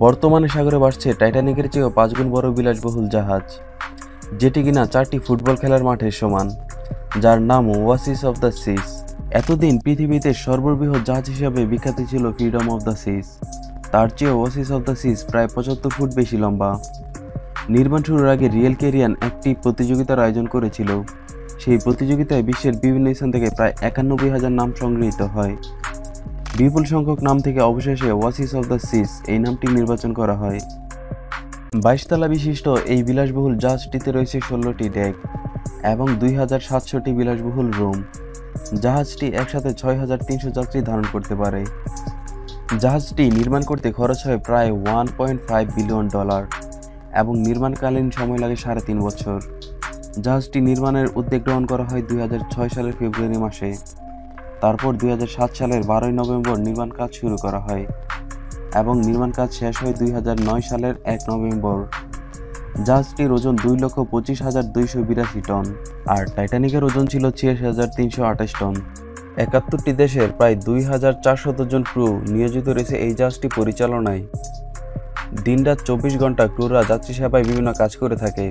বর্তমানে সাগরে ভাসছে টাইটানিকের চেয়েও 5 গুণ বড় বিলাসবহুল জাহাজ, যেটি কিনা 4টি ফুটবল খেলার মাঠের সমান, যার নাম ওয়াসিস অফ দ্য সিস। এতদিন পৃথিবীতে সর্ববৃহৎ জাহাজ হিসাবে বিখ্যাত ছিল ফ্রিডম অফ দ্য সিস। তার চেয়েও ওয়াসিস অফ দ্য সিস প্রায় 75 ফুট বেশি লম্বা। নির্মাণ শুরুর আগে রিয়েল ক্যারিয়ান একটি প্রতিযোগিতার আয়োজন করেছিল। সেই প্রতিযোগিতায় বিশ্বের বিভিন্ন স্থান থেকে প্রায় 91,000 নাম সংগৃহীত হয়। বিপুল সংখ্যক নাম থেকে অবশেষে ওয়াসিস অফ দ্য সিস এই নামটি নির্বাচন করা হয়। 22 তলা বিশিষ্ট এই বিলাসবহুল জাহাজটিতে রয়েছে 16টি ডেক এবং 2700টি বিলাসবহুল রুম। জাহাজটি একসাথে 6300 যাত্রী ধারণ করতে পারে। জাহাজটি নির্মাণ করতে খরচ হয় প্রায় $1.5 বিলিয়ন এবং নির্মাণকালীন সময় লাগে 3.5 বছর। জাহাজটি নির্মাণের উদ্যোগ গ্রহণ করা হয় 2006 সালের ফেব্রুয়ারি মাসে। তারপর 2007 সালের 12 নভেম্বর নির্মাণ কাজ শুরু করা হয় এবং নির্মাণ কাজ শেষ হয় 2009 সালের 1 নভেম্বর। জাহাজটির ওজন 2,25,282 টন, আর টাইটানিকের ওজন ছিল 86,328 টন। 71টি দেশের প্রায় 2,400 জন ক্রু নিয়োজিত রয়েছে এই জাহাজটি পরিচালনায়। দিনরাত 24 ঘন্টা ক্রুরা যাত্রী সেবায় বিভিন্ন কাজ করে থাকে।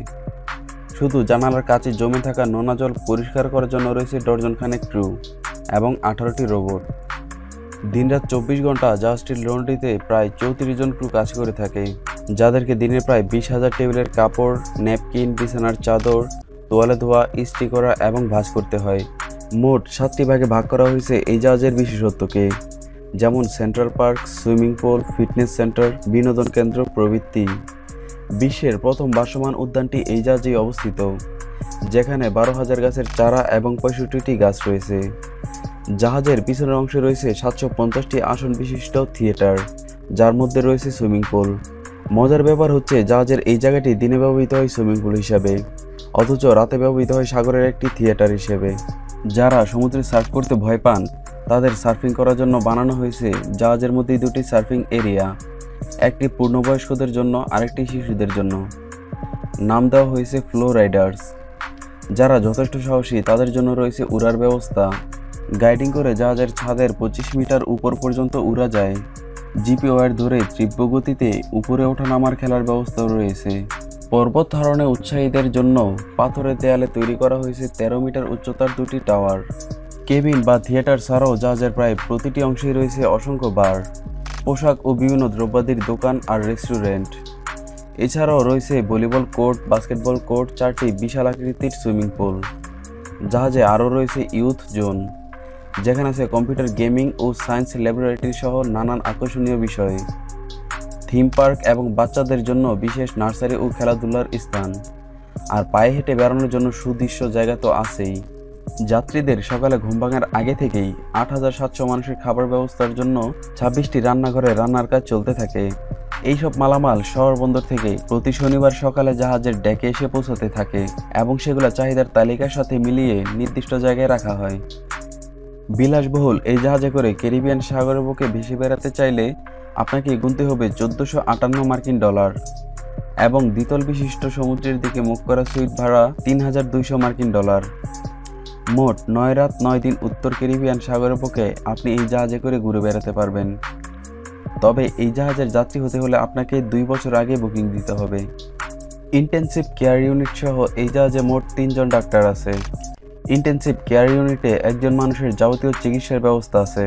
শুধু জানালার কাছে জমে থাকা নোনা জল পরিষ্কার করার জন্য রয়েছে ডজনখানেক ক্রু এবং 18টি রোবট। দিনরাত 24 ঘন্টা জাহাজটির লন্ড্রিতে প্রায় 34 জন ক্রু কাজ করে থাকে, যাদেরকে দিনে প্রায় 20,000 টেবিলের কাপড়, ন্যাপকিন, বিছানার চাদর, তোয়ালে ধোয়া, ইস্ত্রি করা এবং ভাঁজ করতে হয়। মোট 7টি ভাগে ভাগ করা হয়েছে এই জাহাজের বিশেষত্বকে, যেমন central park, swimming pool, fitness centre, বিনোদন কেন্দ্র প্রভৃতি। বিশ্বের প্রথম ভাসমান উদ্যানটি এই জাহাজেই অবস্থিত, যেখানে 12,000 গাছের চারা এবং 65টি গাছ রয়েছে। জাহাজের পিছনের অংশে রয়েছে 750টি আসন বিশিষ্ট থিয়েটার, যার মধ্যে রয়েছে সুইমিং পুল। মজার ব্যাপার হচ্ছে জাহাজের এই জায়গাটি দিনে ব্যবহৃত হয় সুইমিং পুল হিসাবে, অথচ রাতে ব্যবহৃত হয় সাগরের একটি থিয়েটার হিসেবে। যারা সমুদ্রে সার্ফ করতে ভয় পান তাদের সার্ফিং করার জন্য বানানো হয়েছে জাহাজের মধ্যেই 2টি সার্ফিং এরিয়া, একটি পূর্ণবয়স্কদের জন্য আরেকটি শিশুদের জন্য। নাম দেওয়া হয়েছে ফ্লো রাইডার্স। যারা যথেষ্ট সাহসী তাদের জন্য রয়েছে উড়ার ব্যবস্থা। গাইডিং করে জাহাজের ছাদের 25 মিটার উপর পর্যন্ত উড়া যায়। জিপি ওয়্যার ধরে তীব্র গতিতে উপরে ওঠা নামার খেলার ব্যবস্থাও রয়েছে। পর্বতারোহণে উৎসাহীদের জন্য পাথরের দেয়ালে তৈরি করা হয়েছে 13 মিটার উচ্চতার 2টি টাওয়ার। কেবিন বা থিয়েটার ছাড়াও জাহাজের প্রায় প্রতিটি অংশেই রয়েছে অসংখ্য বার, পোশাক ও বিভিন্ন দ্রব্যাদির দোকান আর রেস্টুরেন্ট। এছাড়াও রয়েছে ভলিবল কোর্ট, বাস্কেটবল কোর্ট, 4টি বিশাল আকৃতির সুইমিং পুল। জাহাজে আরও রয়েছে ইউথ জোন, যেখানে আছে কম্পিউটার গেমিং ও সায়েন্স ল্যাবরেটরি সহ নানান আকর্ষণীয় বিষয়, থিম পার্ক এবং বাচ্চাদের জন্য বিশেষ নার্সারি ও খেলাধুলার স্থান। আর পায়ে হেঁটে বেড়ানোর জন্য সুদৃশ্য জায়গা তো আছেই। যাত্রীদের সকালে ঘুম ভাঙার আগে থেকেই 8,700 মানুষের খাবার ব্যবস্থার জন্য 26টি রান্নাঘরে রান্নার কাজ চলতে থাকে। এইসব মালামাল শহর বন্দর থেকে প্রতি শনিবার সকালে জাহাজের ডেকে এসে পৌঁছাতে থাকে এবং সেগুলো চাহিদার তালিকার সাথে মিলিয়ে নির্দিষ্ট জায়গায় রাখা হয়। বিলাসবহুল এই জাহাজে করে ক্যারিবিয়ান সাগরের বুকে ভেসে বেড়াতে চাইলে আপনাকে গুনতে হবে $1,458 এবং দ্বিতল বিশিষ্ট সমুদ্রের দিকে মুখ করা সুইট ভাড়া $3,200। মোট 9 রাত 9 দিন উত্তর ক্যারিবিয়ান সাগরের বুকে আপনি এই জাহাজে করে ঘুরে বেড়াতে পারবেন। তবে এই জাহাজের যাত্রী হতে হলে আপনাকে 2 বছর আগে বুকিং দিতে হবে। ইন্টেনসিভ কেয়ার ইউনিট সহ এই জাহাজে মোট 3 জন ডাক্তার আছে। ইন্টেনসিভ কেয়ার ইউনিটে একজন মানুষের যাবতীয় চিকিৎসার ব্যবস্থা আছে।